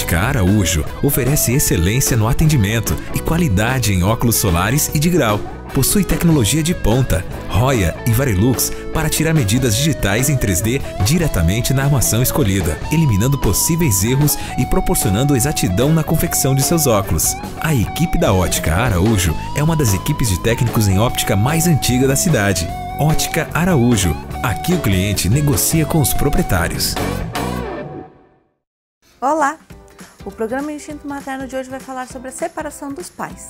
Ótica Araújo oferece excelência no atendimento e qualidade em óculos solares e de grau. Possui tecnologia de ponta, Roya e Varilux para tirar medidas digitais em 3D diretamente na armação escolhida, eliminando possíveis erros e proporcionando exatidão na confecção de seus óculos. A equipe da Ótica Araújo é uma das equipes de técnicos em óptica mais antiga da cidade. Ótica Araújo. Aqui o cliente negocia com os proprietários. Olá! O programa Instinto Materno de hoje vai falar sobre a separação dos pais.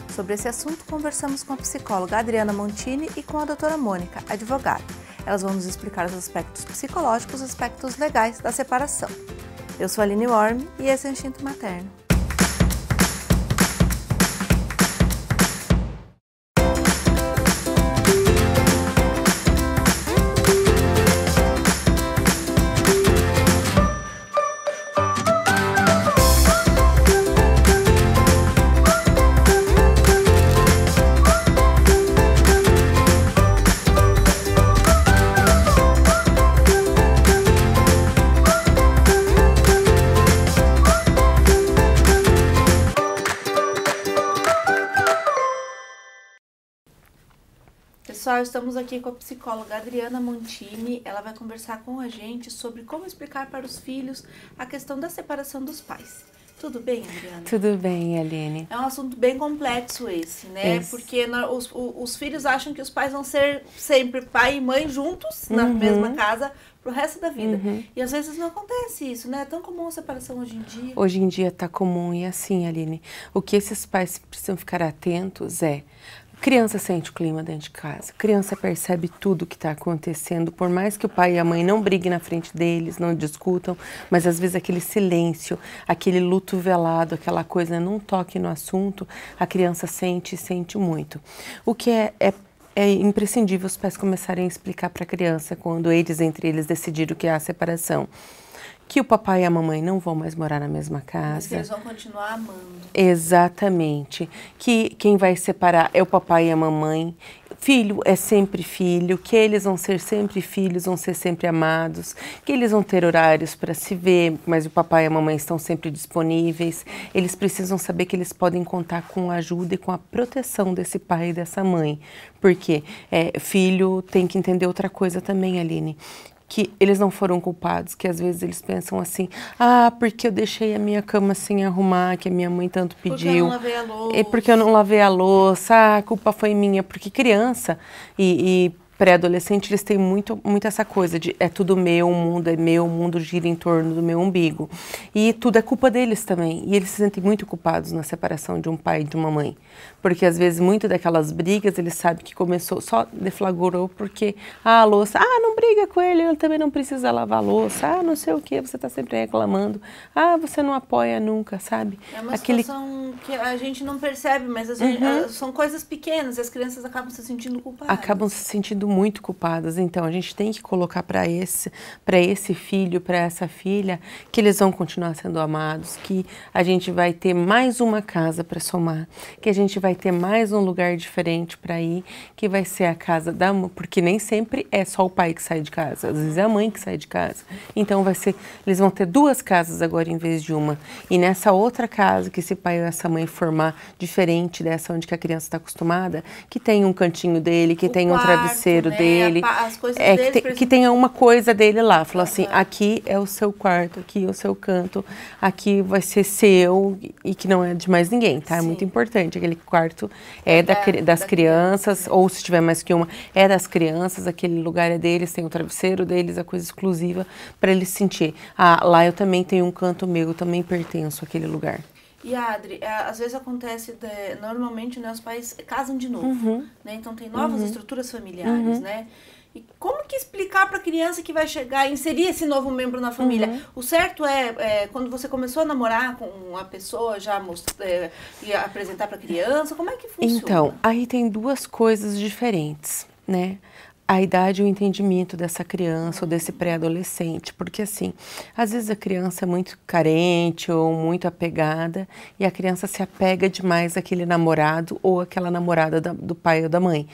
Sobre esse assunto, conversamos com a psicóloga Adriana Montini e com a doutora Mônica, advogada. Elas vão nos explicar os aspectos psicológicos e os aspectos legais da separação. Eu sou a Aline Worm e esse é o Instinto Materno. Pessoal, estamos aqui com a psicóloga Adriana Montini. Ela vai conversar com a gente sobre como explicar para os filhos a questão da separação dos pais. Tudo bem, Adriana? Tudo bem, Aline. É um assunto bem complexo esse, né? Porque os filhos acham que os pais vão ser sempre pai e mãe juntos na mesma casa pro resto da vida. E às vezes não acontece isso, né? É tão comum a separação hoje em dia. Hoje em dia tá comum e assim, Aline, o que esses pais precisam ficar atentos é: criança sente o clima dentro de casa, criança percebe tudo que está acontecendo, por mais que o pai e a mãe não briguem na frente deles, não discutam, mas às vezes aquele silêncio, aquele luto velado, aquela coisa, não toque no assunto, a criança sente e sente muito. O que é imprescindível os pais começarem a explicar para a criança quando eles, entre eles, decidiram que há a separação. Que o papai e a mamãe não vão mais morar na mesma casa. Mas que eles vão continuar amando. Exatamente. Que quem vai separar é o papai e a mamãe. Filho é sempre filho, que eles vão ser sempre filhos, vão ser sempre amados, que eles vão ter horários para se ver, mas o papai e a mamãe estão sempre disponíveis. Eles precisam saber que eles podem contar com a ajuda e com a proteção desse pai e dessa mãe. Porque filho tem que entender outra coisa também, Aline, que eles não foram culpados, que às vezes eles pensam assim: ah, porque eu deixei a minha cama sem arrumar, que a minha mãe tanto pediu. Porque eu não lavei a louça. É porque eu não lavei a louça, a culpa foi minha. Porque criança e pré-adolescente, eles têm muito essa coisa de é tudo meu, o mundo é meu, o mundo gira em torno do meu umbigo. E tudo é culpa deles também. E eles se sentem muito culpados na separação de um pai e de uma mãe. Porque às vezes muito daquelas brigas, eles sabem que começou, só deflagrou porque a louça, não briga com ele também não precisa lavar a louça, não sei o que, você está sempre reclamando, você não apoia nunca, sabe? É uma situação que a gente não percebe, mas são coisas pequenas e as crianças acabam se sentindo culpadas. Acabam se sentindo muito culpadas. Então a gente tem que colocar para esse filho, para essa filha, que eles vão continuar sendo amados, que a gente vai ter mais uma casa para somar, que a gente vai ter mais um lugar diferente para ir, que vai ser a casa da mãe, porque nem sempre é só o pai que sai de casa, às vezes é a mãe que sai de casa. Então eles vão ter duas casas agora em vez de uma. E nessa outra casa que esse pai ou essa mãe formar, diferente dessa onde que a criança está acostumada, que tem um cantinho dele, que tem um travesseiro dele, as coisas dele, que tenha uma coisa dele lá. Falou assim: aqui é o seu quarto, aqui é o seu canto, aqui vai ser seu, e que não é de mais ninguém, tá? É muito importante. Aquele quarto é das crianças, ou se tiver mais que uma, é das crianças, aquele lugar é deles, tem o travesseiro deles, a coisa exclusiva, para eles sentir: lá eu também tenho um canto meu, eu também pertenço àquele lugar. E Adri, às vezes acontece, normalmente, né, os pais casam de novo, né? Então tem novas estruturas familiares, né? E como que explicar para a criança que vai chegar, inserir esse novo membro na família? O certo quando você começou a namorar com a pessoa, já e apresentar para a criança, como é que funciona? Então, aí tem duas coisas diferentes, né? A idade e o entendimento dessa criança ou desse pré-adolescente, porque assim, às vezes a criança é muito carente ou muito apegada e a criança se apega demais àquele namorado ou àquela namorada do pai ou da mãe.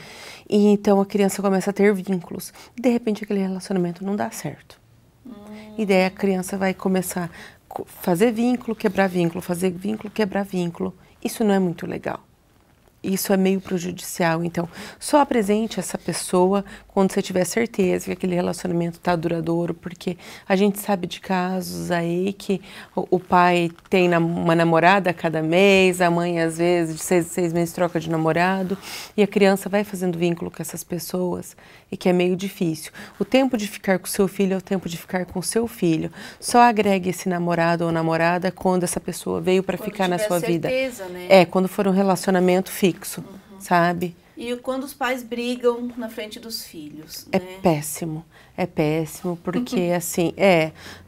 E então a criança começa a ter vínculos. E de repente aquele relacionamento não dá certo. E daí a criança vai começar fazer vínculo, quebrar vínculo, fazer vínculo, quebrar vínculo. Isso não é muito legal. Isso é meio prejudicial. Então, só apresente essa pessoa quando você tiver certeza que aquele relacionamento está duradouro, porque a gente sabe de casos aí que o pai tem uma namorada a cada mês, a mãe às vezes de 6 em 6 meses troca de namorado, e a criança vai fazendo vínculo com essas pessoas e que é meio difícil. O tempo de ficar com o seu filho é o tempo de ficar com o seu filho. Só agregue esse namorado ou namorada quando essa pessoa veio para ficar na sua vida. Né? Quando for um relacionamento fixo, sabe? E quando os pais brigam na frente dos filhos, né? É péssimo, porque assim,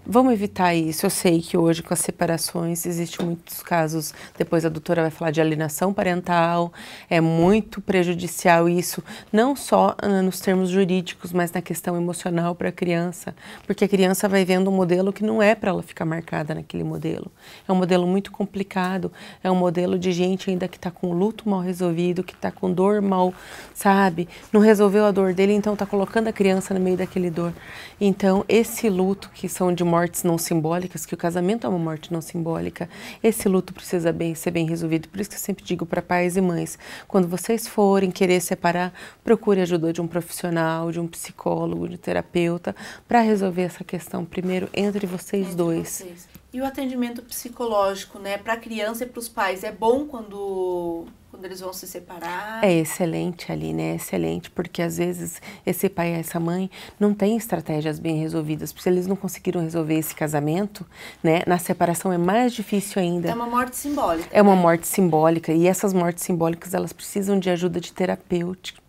vamos evitar isso. Eu sei que hoje com as separações existem muitos casos, depois a doutora vai falar de alienação parental, é muito prejudicial isso, não só nos termos jurídicos, mas na questão emocional para a criança, porque a criança vai vendo um modelo que não é para ela ficar marcada naquele modelo. É um modelo muito complicado, é um modelo de gente ainda que está com luto mal resolvido, que está com dor mal, sabe? Não resolveu a dor dele, então está colocando a criança no meio daquele dor. Então, esse luto, que são de mortes não simbólicas, que o casamento é uma morte não simbólica, esse luto precisa ser bem resolvido. Por isso que eu sempre digo para pais e mães, quando vocês forem querer separar, procure a ajuda de um profissional, de um psicólogo, de terapeuta, para resolver essa questão primeiro entre vocês dois. E o atendimento psicológico, né, para a criança e para os pais, é bom quando eles vão se separar? É excelente, Aline, é excelente, porque às vezes esse pai e essa mãe não têm estratégias bem resolvidas, porque se eles não conseguiram resolver esse casamento, né, na separação é mais difícil ainda. É uma morte simbólica. É uma morte simbólica, e essas mortes simbólicas, elas precisam de ajuda de terapêutica.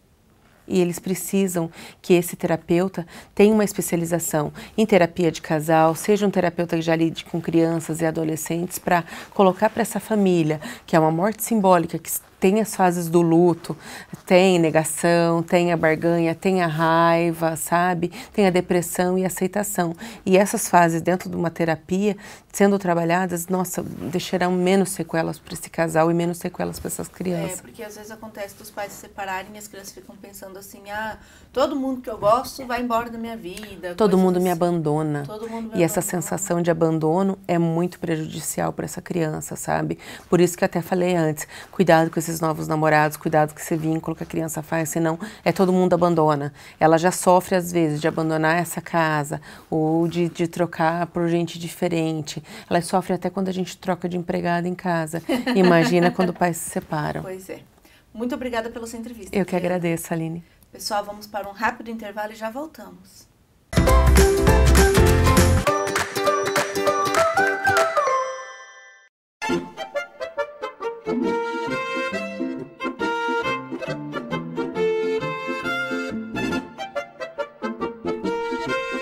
E eles precisam que esse terapeuta tenha uma especialização em terapia de casal, seja um terapeuta que já lide com crianças e adolescentes, para colocar para essa família, que é uma morte simbólica, que tem as fases do luto, tem negação, tem a barganha, tem a raiva, sabe? Tem a depressão e a aceitação. E essas fases dentro de uma terapia, sendo trabalhadas, nossa, deixarão menos sequelas para esse casal e menos sequelas para essas crianças. Porque às vezes acontece dos pais se separarem e as crianças ficam pensando assim, todo mundo que eu gosto vai embora da minha vida. Todo mundo me abandona. E essa sensação de abandono é muito prejudicial para essa criança, sabe? Por isso que eu até falei antes, cuidado com esses novos namorados, cuidado com esse vínculo que a criança faz, senão todo mundo abandona. Ela já sofre às vezes de abandonar essa casa ou de trocar por gente diferente. Ela sofre até quando a gente troca de empregada em casa. Imagina quando pais se separam. Pois é. Muito obrigada pela sua entrevista. Eu que agradeço, Aline. Pessoal, vamos para um rápido intervalo e já voltamos.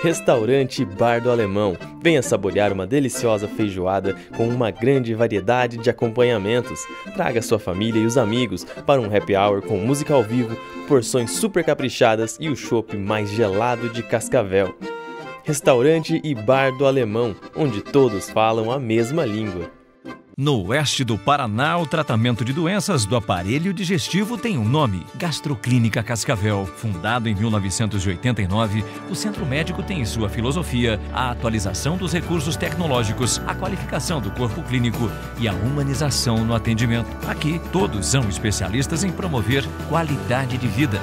Restaurante Bar do Alemão. Venha saborear uma deliciosa feijoada com uma grande variedade de acompanhamentos. Traga sua família e os amigos para um happy hour com música ao vivo, porções super caprichadas e o chopp mais gelado de Cascavel. Restaurante e Bar do Alemão, onde todos falam a mesma língua. No oeste do Paraná, o tratamento de doenças do aparelho digestivo tem um nome: Gastroclínica Cascavel. Fundado em 1989, o Centro Médico tem em sua filosofia a atualização dos recursos tecnológicos, a qualificação do corpo clínico e a humanização no atendimento. Aqui, todos são especialistas em promover qualidade de vida.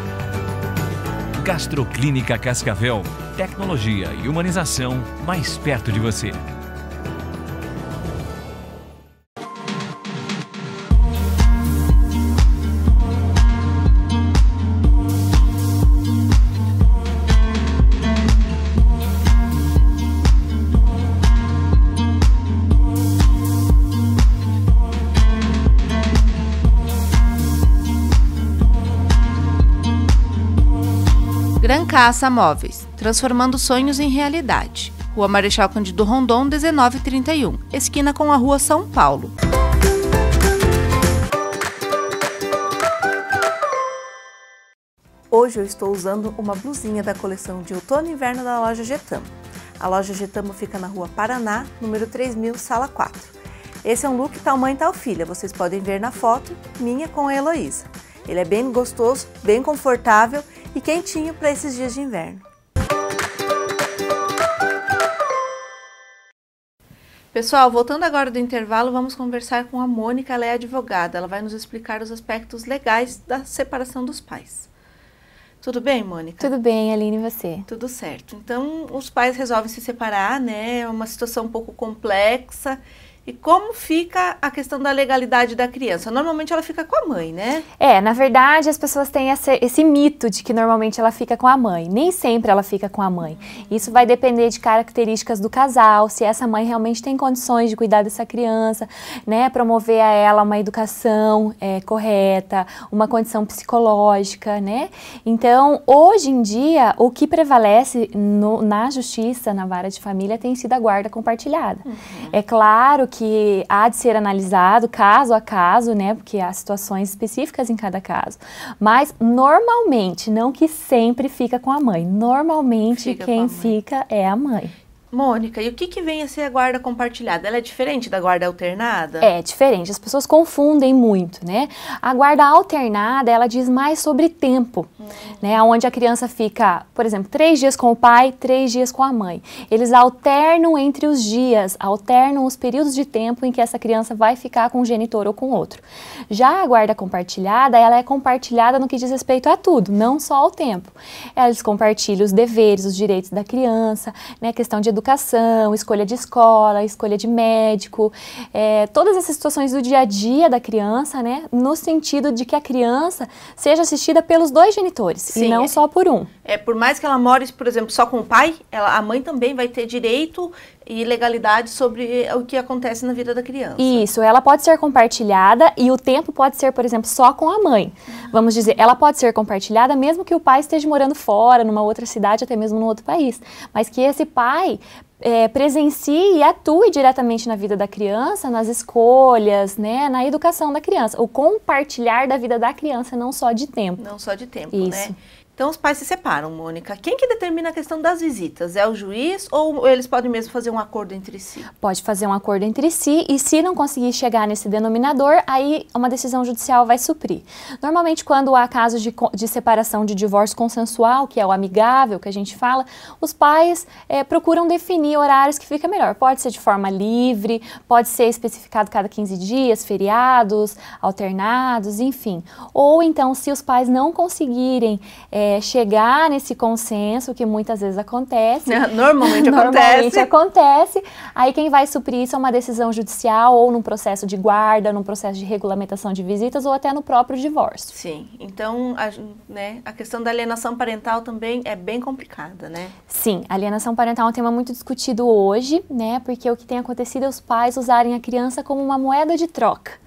Gastroclínica Cascavel. Tecnologia e humanização mais perto de você. Gran Casa Móveis, transformando sonhos em realidade. Rua Marechal Cândido Rondon, 1931, esquina com a Rua São Paulo. Hoje eu estou usando uma blusinha da coleção de outono e inverno da loja Getamo. A loja Getamo fica na Rua Paraná, número 3000, sala 4. Esse é um look tal mãe, tal filha, vocês podem ver na foto minha com a Heloísa. Ele é bem gostoso, bem confortável e quentinho para esses dias de inverno. Pessoal, voltando agora do intervalo, vamos conversar com a Mônica, ela é advogada, ela vai nos explicar os aspectos legais da separação dos pais. Tudo bem, Mônica? Tudo bem, Aline, e você? Tudo certo. Então, os pais resolvem se separar, né? É uma situação um pouco complexa. E como fica a questão da legalidade da criança? Normalmente ela fica com a mãe, né? Na verdade, as pessoas têm esse mito de que normalmente ela fica com a mãe. Nem sempre ela fica com a mãe. Isso vai depender de características do casal, se essa mãe realmente tem condições de cuidar dessa criança, né? Promover a ela uma educação correta, uma condição psicológica, né? Então, hoje em dia, o que prevalece na justiça, na vara de família, tem sido a guarda compartilhada. É claro que há de ser analisado caso a caso, né, porque há situações específicas em cada caso, mas normalmente, não que sempre fica com a mãe, normalmente quem fica é a mãe. Mônica, e o que vem a ser a guarda compartilhada? Ela é diferente da guarda alternada? É diferente, as pessoas confundem muito, né? A guarda alternada, ela diz mais sobre tempo, né? Onde a criança fica, por exemplo, 3 dias com o pai, 3 dias com a mãe. Eles alternam entre os dias, alternam os períodos de tempo em que essa criança vai ficar com um genitor ou com outro. Já a guarda compartilhada, ela é compartilhada no que diz respeito a tudo, não só ao tempo. Eles compartilham os deveres, os direitos da criança, né? Questão de educação, escolha de escola, escolha de médico, todas essas situações do dia a dia da criança, né, no sentido de que a criança seja assistida pelos 2 genitores. Sim, e não só por um. Por mais que ela more, por exemplo, só com o pai, a mãe também vai ter direito e legalidade sobre o que acontece na vida da criança. Isso, ela pode ser compartilhada e o tempo pode ser, por exemplo, só com a mãe. Vamos dizer, ela pode ser compartilhada mesmo que o pai esteja morando fora, numa outra cidade, até mesmo num outro país. Mas que esse pai presencie e atue diretamente na vida da criança, nas escolhas, né, na educação da criança. O compartilhar da vida da criança, não só de tempo. Não só de tempo, isso, né? Então, os pais se separam, Mônica. Quem que determina a questão das visitas? É o juiz ou eles podem mesmo fazer um acordo entre si? Pode fazer um acordo entre si e se não conseguir chegar nesse denominador, aí uma decisão judicial vai suprir. Normalmente, quando há casos de separação de divórcio consensual, que é o amigável que a gente fala, os pais procuram definir horários que fica melhor. Pode ser de forma livre, pode ser especificado cada 15 dias, feriados, alternados, enfim. Ou então, se os pais não conseguirem chegar nesse consenso, que muitas vezes acontece. Normalmente acontece. Aí quem vai suprir isso é uma decisão judicial ou num processo de guarda, num processo de regulamentação de visitas ou até no próprio divórcio. Sim, então a questão da alienação parental também é bem complicada, né? Sim, a alienação parental é um tema muito discutido hoje, né? Porque o que tem acontecido é os pais usarem a criança como uma moeda de troca.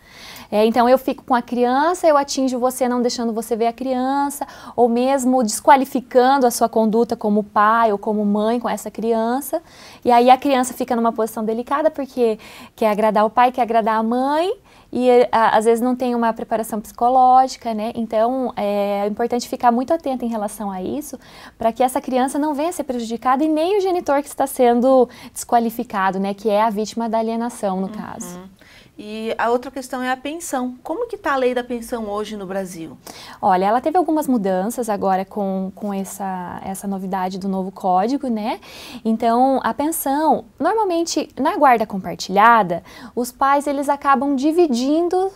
Então eu fico com a criança, eu atinjo você não deixando você ver a criança, ou mesmo desqualificando a sua conduta como pai ou como mãe com essa criança. E aí a criança fica numa posição delicada porque quer agradar o pai, quer agradar a mãe, e às vezes não tem uma preparação psicológica, né? Então é importante ficar muito atento em relação a isso, para que essa criança não venha a ser prejudicada e nem o genitor que está sendo desqualificado, né? Que é a vítima da alienação, no caso. E a outra questão é a pensão. Como que está a lei da pensão hoje no Brasil? Olha, ela teve algumas mudanças agora com essa novidade do novo código, né? Então, a pensão, normalmente, na guarda compartilhada, os pais, eles acabam dividindo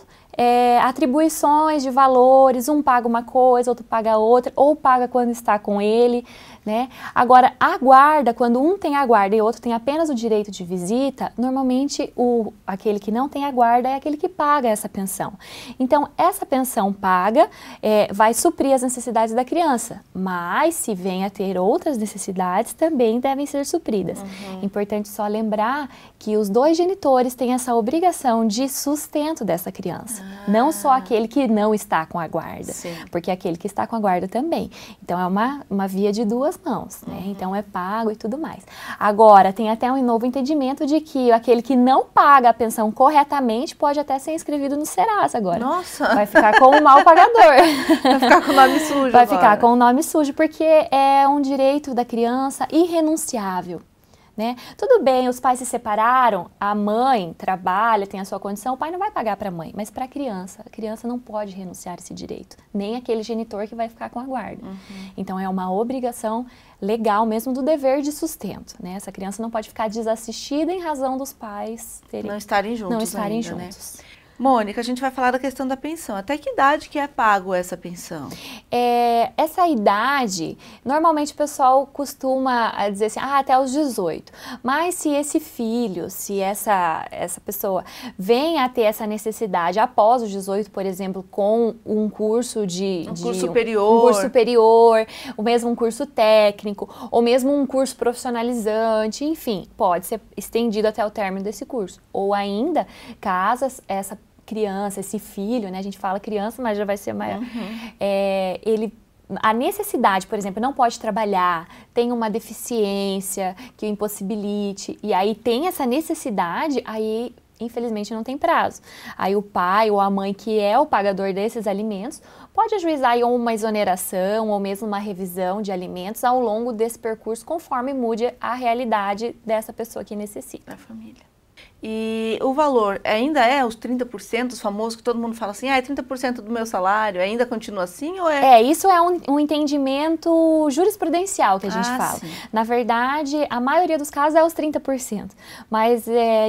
atribuições de valores, um paga uma coisa, outro paga outra, ou paga quando está com ele, né? Agora, a guarda, quando um tem a guarda e o outro tem apenas o direito de visita, normalmente aquele que não tem a guarda é aquele que paga essa pensão. Então, essa pensão paga vai suprir as necessidades da criança, mas se vem a ter outras necessidades, também devem ser supridas. Importante só lembrar que os 2 genitores têm essa obrigação de sustento dessa criança, não só aquele que não está com a guarda, porque aquele que está com a guarda também. Então, é uma via de 2 mãos, né? Então é pago e tudo mais. Agora, tem até um novo entendimento de que aquele que não paga a pensão corretamente pode até ser inscrevido no Serasa agora. Nossa! Vai ficar com o mal pagador. Vai ficar com o nome sujo Vai ficar com o nome sujo, porque é um direito da criança irrenunciável. né? Tudo bem, os pais se separaram, a mãe trabalha, tem a sua condição, o pai não vai pagar para a mãe, mas para a criança não pode renunciar a esse direito, nem aquele genitor que vai ficar com a guarda. Então é uma obrigação legal mesmo do dever de sustento, né? Essa criança não pode ficar desassistida em razão dos pais não estarem juntos ainda, juntos. Né? Mônica, a gente vai falar da questão da pensão. Até que idade que é pago essa pensão? Essa idade, normalmente o pessoal costuma dizer assim, até os 18. Mas se esse filho, se essa pessoa vem a ter essa necessidade após os 18, por exemplo, com um curso curso superior, ou mesmo um curso técnico, ou mesmo um curso profissionalizante, enfim, pode ser estendido até o término desse curso. Ou ainda, caso essa criança, esse filho, né? A gente fala criança, mas já vai ser maior. A necessidade, por exemplo, não pode trabalhar, tem uma deficiência que o impossibilite, e aí tem essa necessidade, aí infelizmente não tem prazo. Aí o pai ou a mãe, que é o pagador desses alimentos, pode ajuizar aí uma exoneração ou mesmo uma revisão de alimentos ao longo desse percurso, conforme mude a realidade dessa pessoa que necessita. Da família. E o valor ainda é os 30%, os famosos, que todo mundo fala assim, é 30% do meu salário, ainda continua assim ou é? Isso é um entendimento jurisprudencial que a gente fala. Sim. Na verdade, a maioria dos casos é os 30%, mas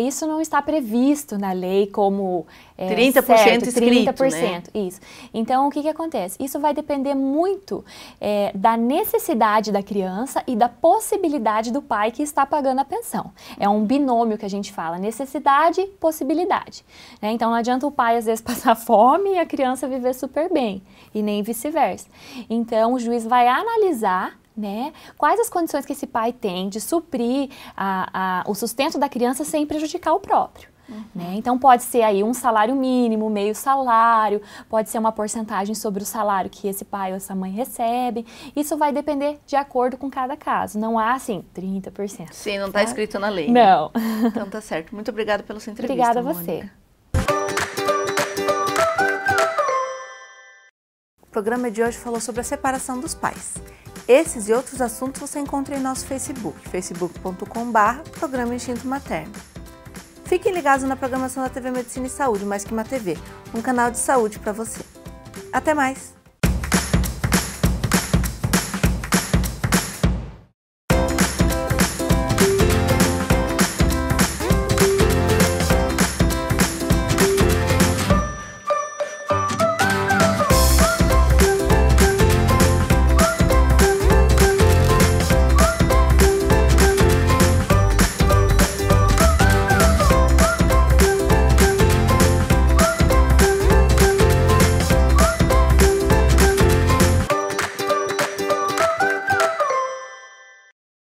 isso não está previsto na lei como 30% certo, escrito, 30%, né? Isso. Então, o que acontece? Isso vai depender muito da necessidade da criança e da possibilidade do pai que está pagando a pensão. É um binômio que a gente fala, necessidade, possibilidade. Né? Então, não adianta o pai, às vezes, passar fome e a criança viver super bem, e nem vice-versa. Então, o juiz vai analisar, né, quais as condições que esse pai tem de suprir o sustento da criança sem prejudicar o próprio. Né? Então pode ser aí um salário mínimo, meio salário, pode ser uma porcentagem sobre o salário que esse pai ou essa mãe recebem. Isso vai depender de acordo com cada caso. Não há assim 30%. Sim, não está escrito na lei. Não. Né? Então tá certo. Muito obrigada pela sua entrevista. Obrigada a Mônica. você. O programa de hoje falou sobre a separação dos pais. Esses e outros assuntos você encontra em nosso Facebook, facebook.com/Programa Instinto Materno. Fiquem ligados na programação da TV Medicina e Saúde, Mais Que Uma TV, um canal de saúde para você. Até mais!